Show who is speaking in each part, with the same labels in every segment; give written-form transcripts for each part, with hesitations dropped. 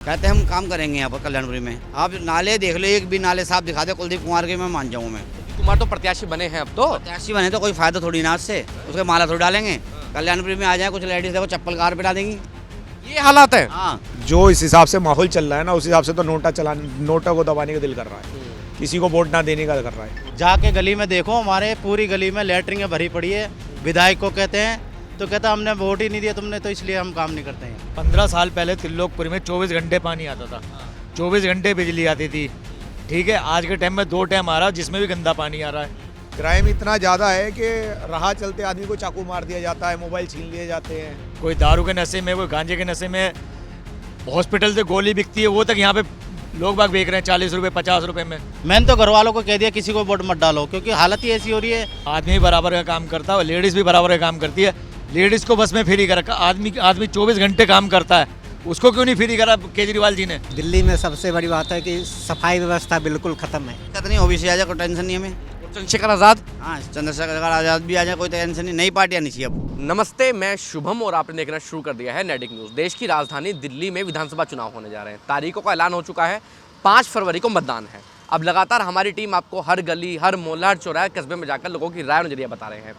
Speaker 1: कहते हैं हम काम करेंगे यहाँ पर कल्याणपुरी में। आप नाले देख लो, एक भी नाले साफ दिखा दे कुलदीप कुमार के, मैं मान जाऊँ। मैं
Speaker 2: कुमार तो प्रत्याशी बने हैं, अब तो
Speaker 1: प्रत्याशी बने तो कोई फायदा थोड़ी ना उससे, उसके माला थोड़ी डालेंगे। कल्याणपुरी में आ जाए कुछ लेडीज देखो चप्पल कार पे डालेंगी,
Speaker 2: ये हालात है।
Speaker 1: हाँ
Speaker 3: जो इस हिसाब से माहौल चल रहा है ना, उस हिसाब से तो नोटा को दबाने का दिल कर रहा है, किसी को वोट ना देने का कर रहा है।
Speaker 4: जाके गली में देखो, हमारे पूरी गली में लैटरिंग भरी पड़ी है। विधायक को कहते हैं तो कहता हमने वोट ही नहीं दिया तुमने, तो इसलिए हम काम नहीं करते हैं।
Speaker 5: 15 साल पहले त्रिलोकपुरी में 24 घंटे पानी आता था, 24 घंटे बिजली आती थी। ठीक है, आज के टाइम में 2 टाइम आ रहा है जिसमें भी गंदा पानी आ रहा है।
Speaker 3: क्राइम इतना ज़्यादा है कि राह चलते आदमी को चाकू मार दिया जाता है, मोबाइल छीन लिए जाते हैं।
Speaker 5: कोई दारू के नशे में, कोई गांजे के नशे में, हॉस्पिटल से गोली बिकती है, वो तक यहाँ पे लोग बाग बेच रहे हैं 40 रुपये 50 रुपये में।
Speaker 4: मैंने तो घर वालों को कह दिया किसी को वोट मत डालो, क्योंकि हालत ही ऐसी हो रही है।
Speaker 5: आदमी बराबर का काम करता है, लेडीज़ भी बराबर का काम करती है। लेडीज़ को बस में फ्री कर रखा, आदमी 24 घंटे काम करता है, उसको क्यों नहीं फ्री करा केजरीवाल जी ने।
Speaker 6: दिल्ली में सबसे बड़ी बात है कि सफाई व्यवस्था बिल्कुल खत्म है।
Speaker 1: कितनी ओबीसी आ जाए कोई टेंशन नहीं हमें।
Speaker 2: चंद्रशेखर आजाद।
Speaker 1: हाँ चंद्रशेखर आजाद भी आ जाए कोई टेंशन नहीं, नई पार्टियाँ नहीं चाहिए अब।
Speaker 2: नमस्ते, मैं शुभम और आपने देखना शुरू कर दिया है नेटिक न्यूज़। देश की राजधानी दिल्ली में विधानसभा चुनाव होने जा रहे हैं। तारीखों का ऐलान हो चुका है, 5 फरवरी को मतदान है। अब लगातार हमारी टीम आपको हर गली, हर मोहल्ला, हर चौराहे, कस्बे में जाकर लोगों की राय और नजरिया बता रहे हैं।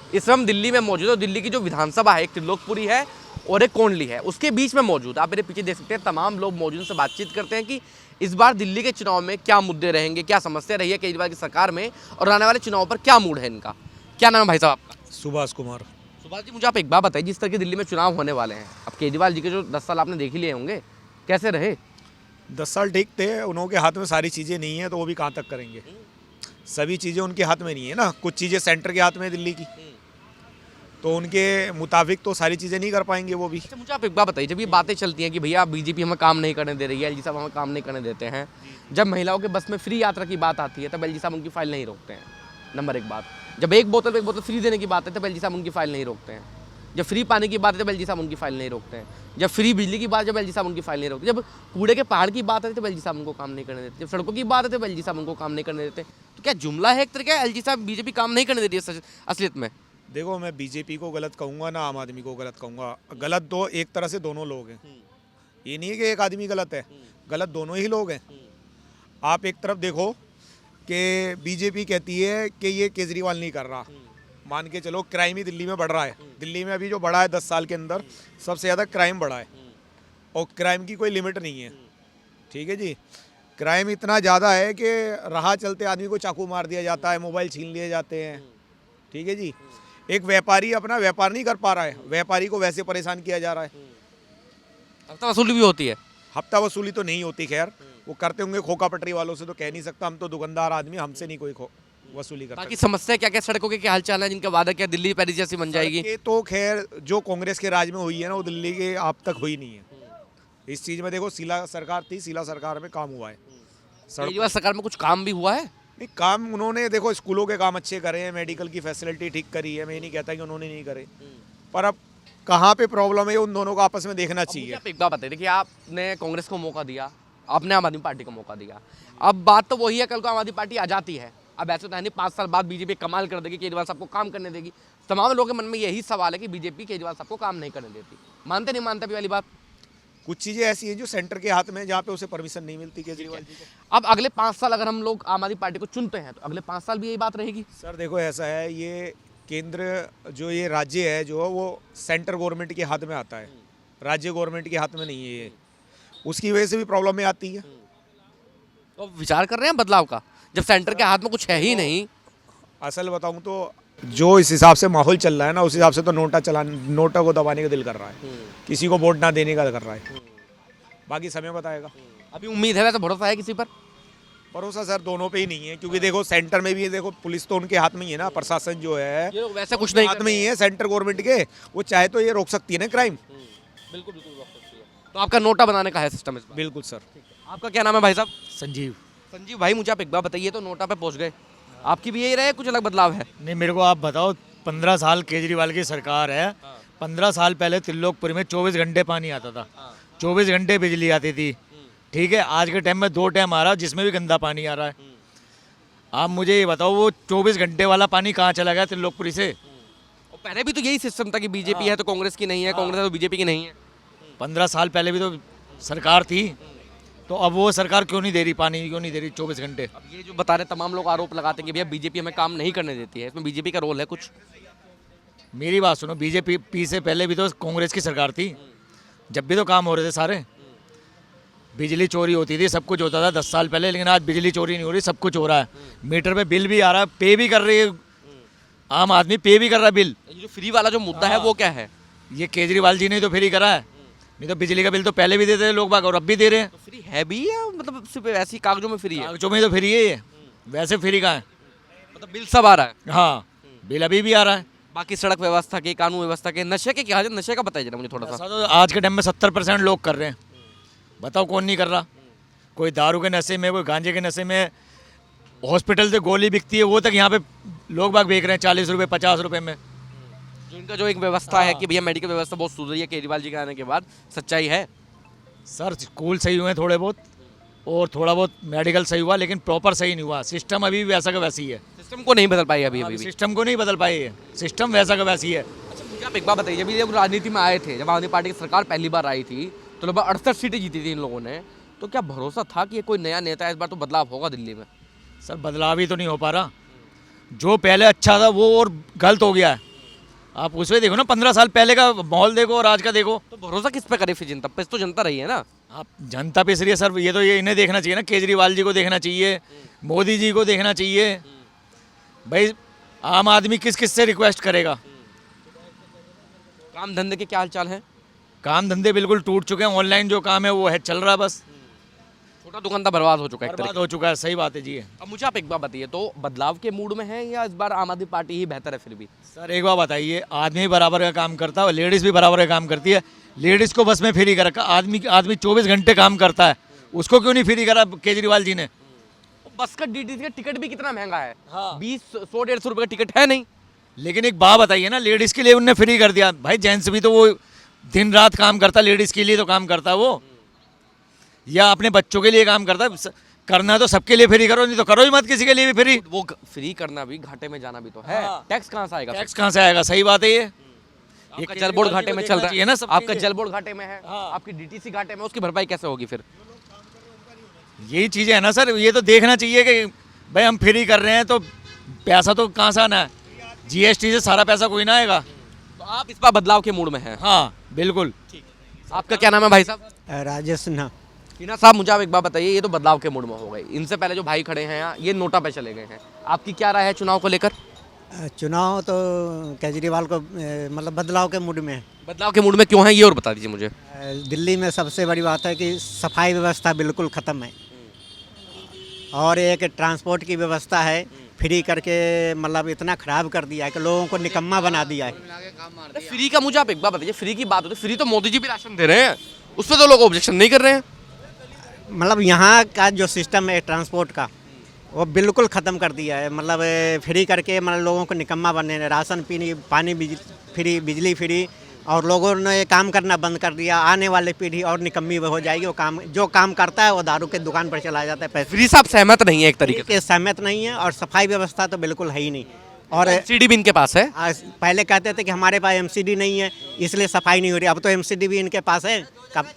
Speaker 2: इस समय हम दिल्ली में मौजूद है। दिल्ली की जो विधानसभा है, एक त्रिलोकपुरी है और एक कोंडली है, उसके बीच में मौजूद। आप मेरे पीछे देख सकते हैं, तमाम लोग मौजूद से बातचीत करते हैं कि इस बार दिल्ली के चुनाव में क्या मुद्दे रहेंगे, क्या समस्या रही है केजरीवाल की सरकार में, और आने वाले चुनाव पर क्या मूड है इनका। क्या नाम है भाई साहब आपका?
Speaker 3: सुभाष कुमार।
Speaker 2: सुभाष जी, मुझे आप एक बात बताइए, जिस तरह की दिल्ली में चुनाव होने वाले हैं, अब केजरीवाल जी के जो 10 साल आपने देख ही लिए होंगे, कैसे रहे?
Speaker 3: 10 साल ठीक थे, उनके हाथ में सारी चीज़ें नहीं है तो वो भी कहाँ तक करेंगे। सभी चीज़ें उनके हाथ में नहीं है ना, कुछ चीज़ें सेंटर के हाथ में है दिल्ली की, तो उनके मुताबिक तो सारी चीज़ें नहीं कर पाएंगे वो भी।
Speaker 2: अच्छा, मुझे आप एक बात बताइए, जब ये बातें चलती हैं कि भैया बीजेपी हमें काम नहीं करने दे रही है, एलजी साहब हमें काम नहीं करने देते हैं, जब महिलाओं के बस में फ्री यात्रा की बात आती है तब एलजी साहब उनकी फाइल नहीं रोकते हैं। नंबर 1 बात, जब एक बोतल फ्री देने की बात है तब एलजी साहब उनकी फाइल नहीं रोकते हैं। जब फ्री पानी की बात है तब एलजी साहब उनकी फाइल नहीं रोकते हैं। जब फ्री बिजली की बात, जब एलजी साहब उनकी फाइल नहीं रोकते। जब कूड़े के पहाड़ की बात है तब एलजी साहब उनको काम नहीं करने देते। जब सड़कों की बात है तब एलजी साहब उनको काम नहीं करने देते। तो क्या जुमला है एक तरह का, एलजी साहब बीजेपी काम नहीं करने देती है असलियत में?
Speaker 3: देखो, मैं बीजेपी को गलत कहूँगा ना आम आदमी को गलत कहूँगा। गलत तो एक तरह से दोनों लोग हैं, ये नहीं है कि एक आदमी गलत है, गलत दोनों ही लोग हैं। आप एक तरफ देखो कि बीजेपी कहती है कि ये केजरीवाल नहीं कर रहा, मान के चलो क्राइम ही दिल्ली में बढ़ रहा है। दिल्ली में अभी जो बढ़ा है 10 साल के अंदर सबसे ज़्यादा क्राइम बढ़ा है, और क्राइम की कोई लिमिट नहीं है। ठीक है जी, क्राइम इतना ज़्यादा है कि राह चलते आदमी को चाकू मार दिया जाता है, मोबाइल छीन लिए जाते हैं। ठीक है जी, एक व्यापारी अपना व्यापार नहीं कर पा रहा है, व्यापारी को वैसे परेशान किया जा रहा है।
Speaker 2: हफ्ता वसूली भी होती है?
Speaker 3: हफ्ता वसूली तो नहीं होती, खैर वो करते होंगे खोखा पटरी वालों से, तो कह नहीं सकता, हम तो दुकानदार आदमी, हमसे नहीं कोई वसूली करता।
Speaker 2: बाकी समस्या क्या क्या, सड़कों के क्या हाल चाल है, जिनका वादा क्या दिल्ली पेरिस जैसी बन जाएगी?
Speaker 3: ये तो खैर जो कांग्रेस के राज में हुई है ना, वो दिल्ली के आप तक हुई नहीं है। इस चीज़ में देखो, शीला सरकार थी, शीला सरकार में काम हुआ है।
Speaker 2: केजरीवाल सरकार में कुछ काम भी हुआ है?
Speaker 3: नहीं, काम उन्होंने देखो स्कूलों के काम अच्छे करे हैं, मेडिकल की फैसिलिटी ठीक करी है, मैं ये नहीं कहता कि उन्होंने नहीं करे, पर अब कहाँ पे प्रॉब्लम है उन दोनों को आपस में देखना चाहिए।
Speaker 2: आप एक बात बताइए, देखिए आपने कांग्रेस को मौका दिया, आपने आम आदमी पार्टी को मौका दिया, अब बात तो वही है, कल को आम आदमी पार्टी आ जाती है। अब ऐसे तो है नहीं 5 साल बाद बीजेपी कमाल कर देगी, केजरीवाल साहब को काम करने देगी। तमाम लोगों के मन में यही सवाल है कि बीजेपी केजरीवाल साहब को काम नहीं करने देती। मानते नहीं मानते वाली बात?
Speaker 3: कुछ चीज़ें ऐसी हैं जो सेंटर के हाथ में, जहाँ पे उसे परमिशन नहीं मिलती केजरीवाल जी को।
Speaker 2: अब अगले 5 साल अगर हम लोग आम आदमी पार्टी को चुनते हैं तो अगले 5 साल भी यही बात रहेगी?
Speaker 3: सर देखो, ऐसा है, ये केंद्र जो ये राज्य है जो वो सेंटर गवर्नमेंट के हाथ में आता है, राज्य गवर्नमेंट के हाथ में नहीं है ये, उसकी वजह से भी प्रॉब्लम में आती है।
Speaker 2: तो विचार कर रहे हैं बदलाव का, जब सेंटर के हाथ में कुछ है ही नहीं?
Speaker 3: असल बताऊं तो जो इस हिसाब से माहौल चल रहा है ना, उस हिसाब से तो नोटा को दबाने का दिल कर रहा है, किसी को वोट ना देने का कर रहा है। बाकी समय बताएगा।
Speaker 2: अभी उम्मीद है, वैसे भरोसा है किसी पर?
Speaker 3: भरोसा सर दोनों पे ही नहीं है, क्योंकि देखो सेंटर में भी देखो पुलिस तो उनके हाथ में ही है ना, प्रशासन जो है
Speaker 2: ये लोग वैसे कुछ नहीं
Speaker 3: हाथ में ही है सेंटर गवर्नमेंट के, वो चाहे तो ये रोक सकती है ना क्राइम।
Speaker 2: बिल्कुल बिल्कुल रोक सकती है। तो आपका नोटा बनाने का है सिस्टम इस बार?
Speaker 3: बिल्कुल सर।
Speaker 2: आपका क्या नाम है भाई साहब?
Speaker 5: संजीव।
Speaker 2: संजीव भाई, मुझे आप एक बात बताइए, तो नोटा पे पहुंच गए, आपकी भी यही रहे, कुछ अलग बदलाव है?
Speaker 5: नहीं, मेरे को आप बताओ, 15 साल केजरीवाल की सरकार है। 15 साल पहले त्रिलोकपुरी में 24 घंटे पानी आता था, 24 घंटे बिजली आती थी। ठीक है, आज के टाइम में 2 टाइम आ रहा है जिसमें भी गंदा पानी आ रहा है। आप मुझे ये बताओ, वो 24 घंटे वाला पानी कहाँ चला गया त्रिलोकपुरी से?
Speaker 2: और पहले भी तो यही सिस्टम था कि बीजेपी है तो कांग्रेस की नहीं है, कांग्रेस है तो बीजेपी की नहीं है।
Speaker 5: 15 साल पहले भी तो सरकार थी, तो अब वो सरकार क्यों नहीं दे रही, पानी क्यों नहीं दे रही 24 घंटे।
Speaker 2: अब ये जो बता रहे तमाम लोग आरोप लगाते हैं कि भैया बीजेपी हमें काम नहीं करने देती है, इसमें बीजेपी का रोल है कुछ?
Speaker 5: मेरी बात सुनो, बीजेपी से पहले भी तो कांग्रेस की सरकार थी, जब भी तो काम हो रहे थे सारे। बिजली चोरी होती थी, सब कुछ होता था 10 साल पहले, लेकिन आज बिजली चोरी नहीं हो रही, सब कुछ हो रहा है। मीटर पे बिल भी आ रहा है, पे भी कर रही है आम आदमी, पे भी कर रहा है बिल।
Speaker 2: ये जो फ्री वाला जो मुद्दा है वो क्या है?
Speaker 5: ये केजरीवाल जी ने तो फ्री करा है, नहीं तो बिजली का बिल तो पहले भी देते थे लोग बाग, और अब भी दे रहे हैं।
Speaker 2: तो फ्री है भी या मतलब सिर्फ ऐसी कागजों में फ्री है?
Speaker 5: कागजों में तो फ्री है ये, वैसे फ्री का है।
Speaker 2: मतलब बिल सब आ रहा है।
Speaker 5: हाँ, बिल अभी भी आ रहा है।
Speaker 2: बाकी सड़क व्यवस्था के, कानून व्यवस्था के, नशे के क्या है? नशे का बताइए जरा मुझे थोड़ा सा।
Speaker 5: ऐसा तो आज के टाइम में 70% लोग कर रहे हैं, बताओ कौन नहीं कर रहा। कोई दारू के नशे में, कोई गांजे के नशे में, हॉस्पिटल से गोली बिकती है वो तक यहाँ पे लोग बाग बेच रहे हैं 40 रुपये 50 रुपये में।
Speaker 2: जो इनका जो एक व्यवस्था है कि भैया मेडिकल व्यवस्था बहुत सुधरी है केजरीवाल जी के आने के बाद, सच्चाई है?
Speaker 5: सर स्कूल सही हुए हैं थोड़े बहुत, और थोड़ा बहुत मेडिकल सही हुआ, लेकिन प्रॉपर सही नहीं हुआ। सिस्टम अभी भी वैसा का वैसी है,
Speaker 2: सिस्टम को नहीं बदल पाई अभी भी।
Speaker 5: सिस्टम को नहीं बदल पाए है, सिस्टम वैसा का वैसी है।
Speaker 2: अच्छा मुझे आप एक बात बताइए, जब ये लोग राजनीति में आए थे, जब आम आदमी पार्टी की सरकार पहली बार आई थी तो लगभग 68 सीटें जीती थी इन लोगों ने, तो क्या भरोसा था कि ये कोई नया नेता है, इस बार तो बदलाव होगा दिल्ली में?
Speaker 5: सर बदलाव ही तो नहीं हो पा रहा, जो पहले अच्छा था वो और गलत हो गया है। आप उसमें देखो ना, 15 साल पहले का माहौल देखो और आज का देखो।
Speaker 2: तो भरोसा किस पे करे फिर? जनता पे तो जनता रही है ना।
Speaker 5: आप जनता पे इसलिए सर, ये तो ये इन्हें देखना चाहिए ना, केजरीवाल जी को देखना चाहिए, मोदी जी को देखना चाहिए। भाई आम आदमी किस किस से रिक्वेस्ट करेगा?
Speaker 2: काम धंधे के क्या हाल चाल है?
Speaker 5: काम धंधे बिल्कुल टूट चुके हैं, ऑनलाइन जो काम है वो है चल रहा है, बस
Speaker 2: छोटा दुकानदार बर्बाद हो चुका है एक
Speaker 5: बर्बाद
Speaker 2: तरीके
Speaker 5: हो चुका है। सही बात है जी।
Speaker 2: से। अब मुझे आप एक बात बताइए, तो बदलाव के मूड में है या इस बार आम आदमी पार्टी ही बेहतर है फिर भी?
Speaker 5: सर एक बात बताइए, आदमी बराबर का काम करता है और लेडीज़ भी बराबर का काम करती है। लेडीज़ को बस में फ्री कर रखा, आदमी 24 घंटे काम करता है, उसको क्यों नहीं फ्री करा केजरीवाल जी ने?
Speaker 2: बस का डीटीसी का टिकट भी कितना महंगा है, 20-100-150 रुपये का टिकट है नहीं।
Speaker 5: लेकिन एक बात बताइए ना, लेडीज़ के लिए उनने फ्री कर दिया। भाई जेंट्स भी तो वो दिन रात काम करता, लेडीज़ के लिए तो काम करता है वो, या अपने बच्चों के लिए काम करता है। करना तो सबके लिए फ्री करो, नहीं तो करो ही मत किसी के लिए भी फ्री।
Speaker 2: वो फ्री करना भी, घाटे में जाना भी तो है। टैक्स कहाँ से आएगा?
Speaker 5: टैक्स कहाँ से आएगा? सही बात है ये।
Speaker 2: आपका जल बोर्ड घाटे में चल रहा है
Speaker 5: ना, सब
Speaker 2: आपका जल बोर्ड घाटे में है, आपकी डीटीसी घाटे में, उसकी भरपाई कैसे होगी फिर?
Speaker 5: यही चीज़ें है ना सर, ये तो देखना चाहिए कि भाई हम फ्री कर रहे हैं तो पैसा तो कहाँ से आना है? जीएसटी से सारा पैसा कोई ना आएगा।
Speaker 2: तो आप इस बार बदलाव के मूड में हैं?
Speaker 5: हाँ बिल्कुल।
Speaker 2: आपका क्या नाम है भाई साहब?
Speaker 6: राजेश सिन्हा।
Speaker 2: टीना साहब मुझे आप एक बात बताइए, ये तो बदलाव के मूड में हो गए, इनसे पहले जो भाई खड़े हैं यहाँ ये नोटा पे चले गए हैं, आपकी क्या राय है चुनाव को लेकर?
Speaker 6: चुनाव तो केजरीवाल को मतलब बदलाव के मूड में है।
Speaker 2: बदलाव के मूड में क्यों है ये और बता दीजिए मुझे।
Speaker 6: दिल्ली में सबसे बड़ी बात है कि सफाई व्यवस्था बिल्कुल ख़त्म है, और एक ट्रांसपोर्ट की व्यवस्था है फ्री करके, मतलब इतना ख़राब कर दिया है कि लोगों को निकम्मा बना दिया है।
Speaker 2: फ्री का मुझे आप एक बात बताइए, फ्री की बात होती है, फ्री तो मोदी जी भी राशन दे रहे हैं, उस पर तो लोग ऑब्जेक्शन नहीं कर रहे हैं।
Speaker 6: मतलब यहाँ का जो सिस्टम है ट्रांसपोर्ट का वो बिल्कुल ख़त्म कर दिया है, मतलब फ्री करके मतलब लोगों को निकम्मा बनने, राशन पानी फ्री, बिजली फ्री, और लोगों ने काम करना बंद कर दिया। आने वाली पीढ़ी और निकम्मी हो जाएगी, वो काम जो काम करता है वो दारू के दुकान पर चला जाता है। पैसे
Speaker 2: फ्री साहब सहमत नहीं है एक तरीके से?
Speaker 6: सहमत नहीं है, और सफाई व्यवस्था तो बिल्कुल है ही नहीं। और
Speaker 2: एमसीडी भी इनके पास है।
Speaker 6: पहले कहते थे कि हमारे पास एमसीडी नहीं है इसलिए सफाई नहीं हो रही, अब तो एमसीडी भी इनके पास है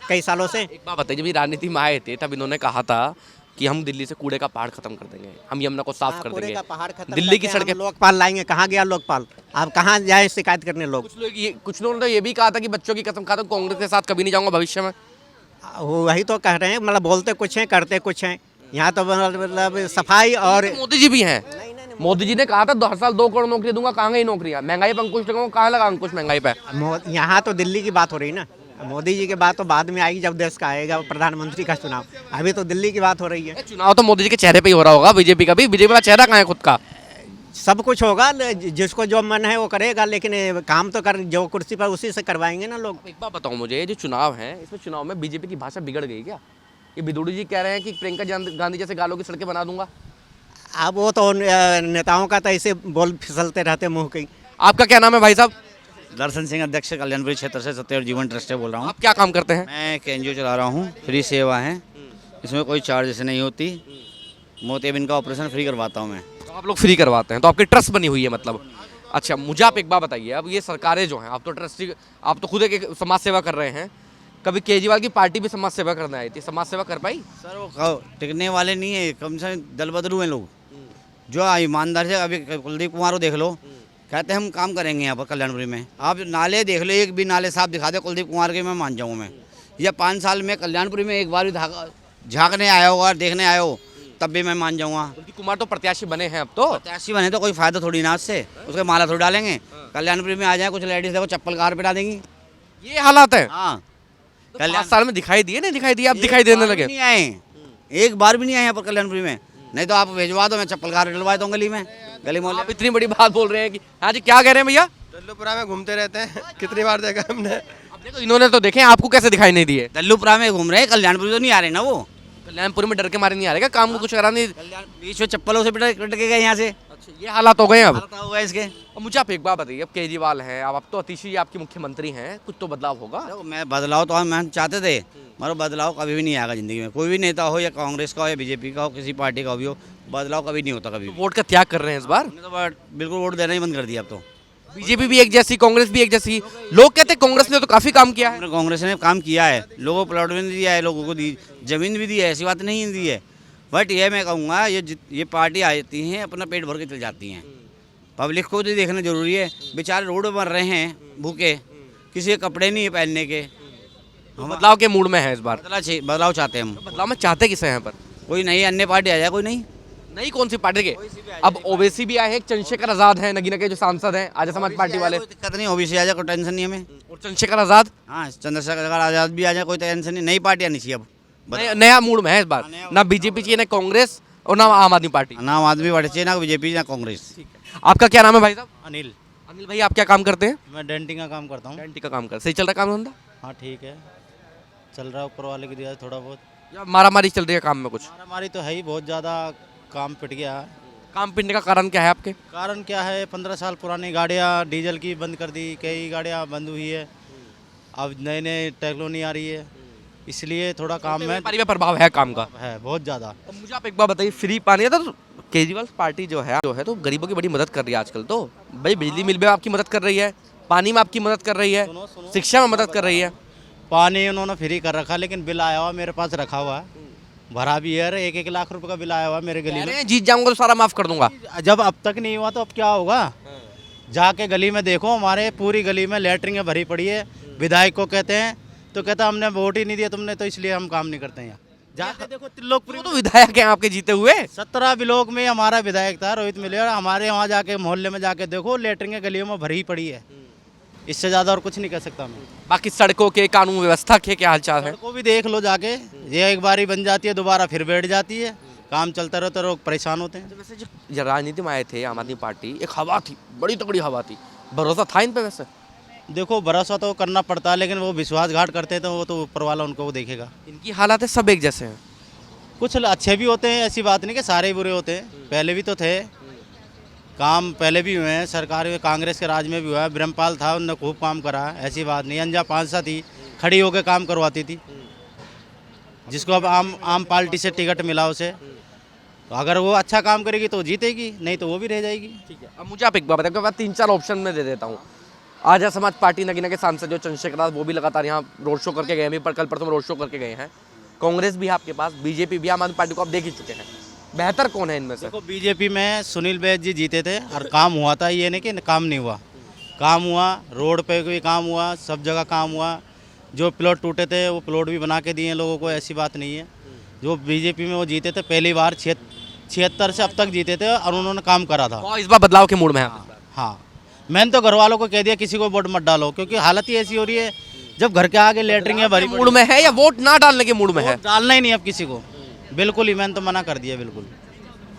Speaker 6: कई सालों से।
Speaker 2: एक बात बताइए, जब ये राजनीति में आए थे तब इन्होंने कहा था कि हम दिल्ली से कूड़े का पहाड़ खत्म कर देंगे, हम यमुना को साफ कर
Speaker 6: कूड़े
Speaker 2: देंगे,
Speaker 6: का पहाड़ खत्म
Speaker 2: दिल्ली की
Speaker 6: करके हम
Speaker 2: सड़कें।
Speaker 6: लोकपाल लाएंगे। कहाँ गया लोकपाल? आप कहाँ जाए शिकायत करने लोग?
Speaker 2: कुछ लोगों ने तो ये भी कहा था कि बच्चों की कसम खाता हूं कांग्रेस के साथ कभी नहीं जाऊंगा भविष्य में।
Speaker 6: वही तो कह रहे हैं, मतलब बोलते कुछ हैं करते कुछ हैं। यहाँ तो मतलब सफाई और
Speaker 2: मोदी जी भी हैं। मोदी जी ने कहा था 2 साल 2 करोड़ नौकरी दूंगा, कहाँ गई नौकरियां? महंगाई पर अंकुश लगाऊंगा, कहाँ लगा अंकुश महंगाई पे?
Speaker 6: यहाँ तो दिल्ली की बात हो रही ना, मोदी जी की बात तो बाद में आएगी जब देश का आएगा प्रधानमंत्री का चुनाव, अभी तो दिल्ली की बात हो रही है।
Speaker 2: चुनाव तो मोदी जी के चेहरे पे ही हो रहा होगा, बीजेपी का भी। बीजेपी का चेहरा कहाँ है खुद का?
Speaker 6: सब कुछ होगा, जिसको जो मन है वो करेगा, लेकिन काम तो कर जो कुर्सी पर उसी से करवाएंगे ना लोग।
Speaker 2: एक बात बताओ मुझे, ये जो चुनाव है इसमें चुनाव में बीजेपी की भाषा बिगड़ गई क्या? ये बिदुड़ी जी कह रहे हैं कि प्रियंका गांधी जैसे गालों की सड़कें बना दूंगा।
Speaker 6: अब वो तो नेताओं का तो ऐसे बोल फिसलते रहते मुंह की।
Speaker 2: आपका क्या नाम है भाई साहब?
Speaker 1: दर्शन सिंह, अध्यक्ष कल्याणपुरी क्षेत्र से सत्य और जीवन ट्रस्ट से बोल रहा हूँ।
Speaker 2: आप क्या काम करते हैं?
Speaker 1: मैं एक एनजीओ चला रहा हूँ, फ्री सेवा है, इसमें कोई चार्जेस नहीं होती। मोतियाबिंद का ऑपरेशन फ्री करवाता हूँ मैं।
Speaker 2: तो आप लोग फ्री करवाते हैं, तो आपकी ट्रस्ट बनी हुई है मतलब? अच्छा मुझे आप एक बात बताइए, अब ये सरकारें जो हैं, आप तो ट्रस्टी, आप तो खुद एक समाज सेवा कर रहे हैं, कभी केजरीवाल की पार्टी भी समाज सेवा करने आई थी, समाज सेवा कर पाई?
Speaker 1: सर वो टिकने वाले नहीं है, कम से कम दल बदलू हैं लोग जो ईमानदार से। अभी कुलदीप कुमार को देख लो, कहते हैं हम काम करेंगे यहाँ पर कल्याणपुरी में। आप नाले देख लो, एक भी नाले साफ दिखा दे कुलदीप कुमार के, मैं मान जाऊँ मैं। या 5 साल में कल्याणपुरी में एक बार भी झाँकने आया होगा, देखने आया हो, तब भी मैं मान जाऊँगा।
Speaker 2: कुलदीप कुमार तो प्रत्याशी बने हैं अब तो।
Speaker 1: प्रत्याशी बने तो कोई फायदा थोड़ी ना उससे, उसके माला थोड़ी डालेंगे। कल्याणपुरी में आ जाए कुछ लेडीज देखो चप्पल कार पे डालेंगी।
Speaker 2: ये हालात है।
Speaker 1: हाँ,
Speaker 2: तो 5 साल में दिखाई दिए, नहीं दिखाई दिए, अब दिखाई देने लगे।
Speaker 1: नहीं आए, एक बार भी नहीं आए यहाँ पर कल्याणपुरी में। नहीं तो आप भेजवा दो, मैं चप्पल कार डलवा दूँ गली में, गली मोहल्ले।
Speaker 2: आप इतनी बड़ी बात बोल रहे हैं कि हाँ जी, क्या कह रहे हैं भैया?
Speaker 7: दल्लूपुरा में घूमते रहते हैं, कितनी बार देखा हमने।
Speaker 2: अब देखो इन्होंने तो देखे, आपको कैसे दिखाई नहीं दिए?
Speaker 1: दल्लूपुरा में घूम रहे हैं, कल्याणपुरी तो नहीं आ रहे ना वो।
Speaker 2: कल्याणपुर में डर के मारे नहीं आ रहे क्या? काम को कुछ करा नहीं?
Speaker 1: बीच में चप्पलों से पिट के गए यहाँ से।
Speaker 2: अच्छा, ये हालात हो गए हैं अब।
Speaker 1: हालत हुआ है इसके।
Speaker 2: अब मुझे आप एक बात बताइए, अब केजरीवाल हैं, अब तो अतीश जी आपके मुख्यमंत्री हैं, कुछ तो बदलाव होगा।
Speaker 1: देखो, मैं बदलाव तो हम चाहते थे, मगर बदलाव कभी भी नहीं आएगा ज़िंदगी में। कोई भी नेता हो, या कांग्रेस का हो या बीजेपी का हो, किसी पार्टी का भी हो, बदलाव कभी नहीं होता कभी भी।
Speaker 2: वोट का त्याग कर रहे हैं इस बार।
Speaker 1: हमने तो बिल्कुल वोट देना ही बंद कर दिया अब तो।
Speaker 2: बीजेपी भी एक जैसी, कांग्रेस भी एक जैसी। लोग कहते हैं कांग्रेस ने तो काफी काम किया है।
Speaker 1: कांग्रेस ने काम किया है, लोगों को प्लॉट भी दिया है, लोगों को दी जमीन भी दी है, ऐसी बात नहीं दी है। बट ये मैं कहूँगा, ये पार्टी आती हैं, अपना पेट भर के चल जाती हैं। पब्लिक को भी देखना जरूरी है। बेचारे रोड पर मर रहे हैं भूखे, किसी के कपड़े नहीं है पहनने के।
Speaker 2: हम बदलाव के मूड में है इस बार।
Speaker 1: बदलाव चाहते हैं हम।
Speaker 2: बदलाव में चाहते किसे हैं यहाँ पर?
Speaker 1: कोई नई अन्य पार्टी आ जाए, कोई नहीं।
Speaker 2: नहीं, कौन सी पार्टी के? अब ओवैसी भी आए हैं, चंद्रशेखर आजाद हैं, नगीना के जो सांसद हैं, आर्य समाज पार्टी वाले।
Speaker 1: कोई दिक्कत नहीं, ओबीसी आ जाए, कोई टेंशन नहीं हमें।
Speaker 2: और चंद्रशेखर आजाद,
Speaker 1: हाँ, चंद्रशेखर आजाद भी आ जाए, कोई टेंशन नहीं। नई पार्टी आनी चाहिए अब।
Speaker 2: नया मूड में है इस बार। ना बीजेपी चाहिए, ना कांग्रेस, और ना आम आदमी पार्टी।
Speaker 1: ना आम आदमी पार्टी चाहिए, ना बीजेपी, ना कांग्रेस।
Speaker 2: आपका क्या नाम है भाई साहब?
Speaker 4: अनिल।
Speaker 2: अनिल भाई, आप क्या काम करते हैं?
Speaker 4: मैं डेंटिंग का काम करता हूँ।
Speaker 2: डेंटी का काम करते। सही चल रहा है काम धंधा?
Speaker 4: हाँ ठीक है, चल रहा है, ऊपर वाले की दिया थोड़ा बहुत।
Speaker 2: या मारामारी चल रही है काम में कुछ?
Speaker 4: हमारी तो है ही, बहुत ज़्यादा काम पिट गया है।
Speaker 2: काम पिटने का कारण क्या है आपके?
Speaker 4: कारण क्या है, 15 साल पुरानी गाड़ियाँ डीजल की बंद कर दी, कई गाड़ियाँ बंद हुई है, अब नए नए टेक्नोलॉजी आ रही है, इसलिए थोड़ा काम में
Speaker 2: व्यापारी पे प्रभाव है काम का।
Speaker 4: है बहुत ज़्यादा।
Speaker 2: अब मुझे आप एक बात बताइए, फ्री पानी है तो केजरीवाल पार्टी जो है तो गरीबों की बड़ी मदद कर रही है आजकल। तो भाई बिजली मिल में आपकी मदद कर रही है, पानी में आपकी मदद कर रही है, शिक्षा में मदद कर रही है।
Speaker 4: पानी उन्होंने फ्री कर रखा, लेकिन बिल आया हुआ मेरे पास रखा हुआ है, भरा भी है। 1-1 लाख रुपए का बिल आया हुआ मेरे गली में।
Speaker 2: जीत जाऊंगा तो सारा माफ कर दूंगा।
Speaker 4: जब अब तक नहीं हुआ तो अब क्या होगा? जाके गली में देखो, हमारे पूरी गली में लैटरिंग भरी पड़ी है। विधायक को कहते हैं तो कहता हमने वोट ही नहीं दिया तुमने, तो इसलिए हम काम नहीं करते हैं। जाके देखो त्रिलोकपुरी
Speaker 2: तो विधायक हैं आपके जीते हुए।
Speaker 4: 17 ब्लॉक में हमारा विधायक था रोहित मिले, और हमारे वहाँ जाके मोहल्ले में जाके देखो, लैटरिंग गलियों में भरी पड़ी है। इससे ज़्यादा और कुछ नहीं कह सकता मैं।
Speaker 2: बाकी सड़कों के, कानून व्यवस्था के क्या हालचाल है?
Speaker 4: को भी देख लो जाके, ये एक बारी बन जाती है, दोबारा फिर बैठ जाती है, काम चलता रहता है, लोग परेशान होते हैं।
Speaker 2: वैसे जो राजनीति में आए थे आम आदमी पार्टी, एक हवा थी, बड़ी तगड़ी हवा थी, भरोसा था इन पे? वैसे
Speaker 4: देखो, भरोसा तो करना पड़ता है, लेकिन वो विश्वासघात करते हैं तो वो तो ऊपर वाला उनको वो देखेगा।
Speaker 2: इनकी हालात है सब एक जैसे हैं।
Speaker 4: कुछ अच्छे भी होते हैं, ऐसी बात नहीं कि सारे ही बुरे होते हैं, पहले भी तो थे, काम पहले भी हुए हैं, सरकार में कांग्रेस के राज में भी हुआ है। ब्रह्मपाल था, उन्होंने खूब काम करा, ऐसी बात नहीं। अंजा पांसा थी, खड़ी होकर काम करवाती थी, जिसको अब आम पार्टी से टिकट मिला उसे, तो अगर वो अच्छा काम करेगी तो जीतेगी, नहीं तो वो भी रह जाएगी।
Speaker 2: ठीक है, अब मुझे आप एक बात बताइए, मैं 3-4 ऑप्शन में दे देता हूँ। आर्य समाज पार्टी नगीना के सांसद जो चंद्रशेखर आजाद, वो भी लगातार यहाँ रोड शो करके गए हैं, पर कल परसों रोड शो करके गए हैं। कांग्रेस भी है आपके पास, बीजेपी भी, आम आदमी पार्टी को आप देख ही चुके हैं। बेहतर कौन है इनमें से?
Speaker 4: देखो, बीजेपी में सुनील बैद जी जीते थे और काम हुआ था, ये नहीं कि काम नहीं हुआ, काम हुआ, रोड पे भी काम हुआ, सब जगह काम हुआ। जो प्लॉट टूटे थे वो प्लॉट भी बना के दिए लोगों को, ऐसी बात नहीं है। जो बीजेपी में वो जीते थे पहली बार 76 से अब तक जीते थे, और उन्होंने काम करा था।
Speaker 2: और इस बार बदलाव के मूड में है।
Speaker 4: हाँ, मैंने तो घर वालों को कह दिया किसी को वोट मत डालो, क्योंकि हालत ही ऐसी हो रही है, जब घर के आगे लेटरिंग है भरी
Speaker 2: मूड में है या वोट ना डालने के मूड में है?
Speaker 4: डालना ही नहीं अब किसी को, बिल्कुल ही, मैंने तो मना कर दिया, बिल्कुल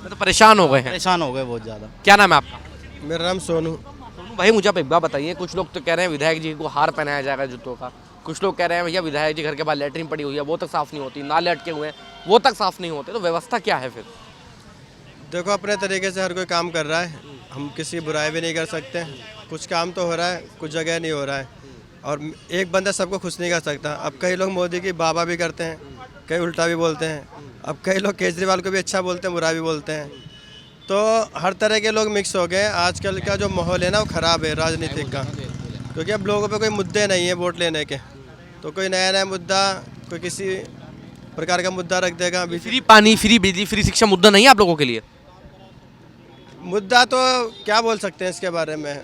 Speaker 2: तो परेशान हो गए हैं।
Speaker 4: परेशान हो गए बहुत ज़्यादा।
Speaker 2: क्या नाम है आपका?
Speaker 7: मेरा नाम सोनू।
Speaker 2: सोनू भाई, मुझे आप एक बात बताइए, कुछ लोग तो कह रहे हैं विधायक जी को हार पहनाया जाएगा जूतों का, कुछ लोग कह रहे हैं भैया विधायक जी घर के बाहर लैटरिन पड़ी हुई है, वो तक साफ नहीं होती, नाले अटके हुए हैं, वो तक साफ नहीं होते, तो व्यवस्था क्या है फिर?
Speaker 7: देखो, अपने तरीके से हर कोई काम कर रहा है, हम किसी की बुराई भी नहीं कर सकते। कुछ काम तो हो रहा है, कुछ जगह नहीं हो रहा है, और एक बंदा सबको खुश नहीं कर सकता। अब कई लोग मोदी की बाबा भी करते हैं, कई उल्टा भी बोलते हैं, अब कई लोग केजरीवाल को भी अच्छा बोलते हैं, बुरा भी बोलते हैं, तो हर तरह के लोग मिक्स हो गए। आजकल का जो माहौल है ना, वो ख़राब है राजनीतिक का, क्योंकि अब लोगों पे कोई मुद्दे नहीं है वोट लेने के, तो कोई नया नया मुद्दा, कोई किसी प्रकार का मुद्दा रख देगा। अभी
Speaker 2: फ्री पानी, फ्री बिजली, फ्री शिक्षा मुद्दा नहीं है आप लोगों के लिए?
Speaker 7: मुद्दा तो क्या बोल सकते हैं इसके बारे में,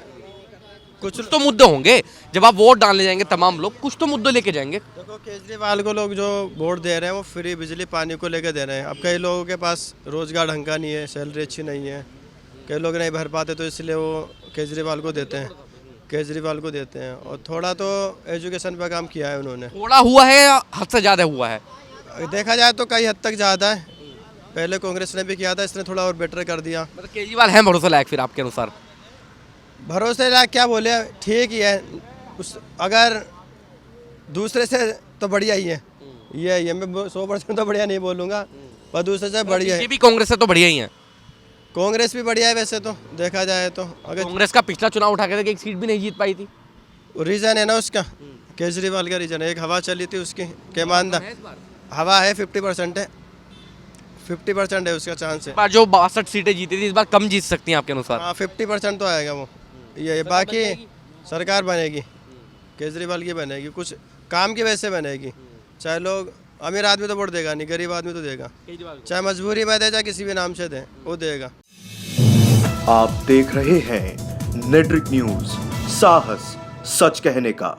Speaker 2: कुछ तो मुद्दे होंगे। जब आप वोट डालने जाएंगे तमाम लोग कुछ तो मुद्दे लेके जाएंगे।
Speaker 7: देखो केजरीवाल को लोग जो वोट दे रहे हैं वो फ्री बिजली पानी को लेकर दे रहे हैं। अब कई लोगों के पास रोज़गार ढंग का नहीं है, सैलरी अच्छी नहीं है, कई लोग नहीं भर पाते, तो इसलिए वो केजरीवाल को देते हैं, केजरीवाल को देते हैं। और थोड़ा तो एजुकेशन पर काम किया है उन्होंने।
Speaker 2: थोड़ा हुआ है या हद से ज़्यादा हुआ है?
Speaker 7: देखा जाए तो कई हद तक ज़्यादा है, पहले कांग्रेस ने भी किया था, इसने थोड़ा और बेटर कर दिया।
Speaker 2: मतलब केजरीवाल है भरोसा लायक फिर आपके अनुसार?
Speaker 7: भरोसे लायक क्या बोले, ठीक ही है। उस अगर दूसरे से तो बढ़िया ही है, ये मैं 100% तो बढ़िया नहीं बोलूँगा, पर दूसरे से बढ़िया है।
Speaker 2: ये भी कांग्रेस से तो बढ़िया ही है।
Speaker 7: कांग्रेस भी बढ़िया है वैसे तो देखा जाए तो। अगर
Speaker 2: कांग्रेस का पिछला चुनाव उठा के एक सीट भी नहीं जीत पाई थी।
Speaker 7: रीज़न है ना उसका, केजरीवाल का रीज़न है। एक हवा चली थी उसकी के मानदा, हवा है 50% है, 50% है उसका चांस है।
Speaker 2: इस बार जो 62 सीटें जीती थी इस बार कम जीत सकती हैं आपके अनुसार?
Speaker 7: हाँ 50% तो आएगा वो। ये बाकी सरकार बनेगी, केजरीवाल की बनेगी, कुछ काम की वजह से बनेगी। चाहे लोग अमीर आदमी तो वोट देगा नहीं, गरीब आदमी तो देगा, चाहे मजबूरी में दे चाहे किसी भी नाम से दे, वो देगा।
Speaker 8: आप देख रहे हैं नेट्रिक न्यूज, साहस सच कहने का।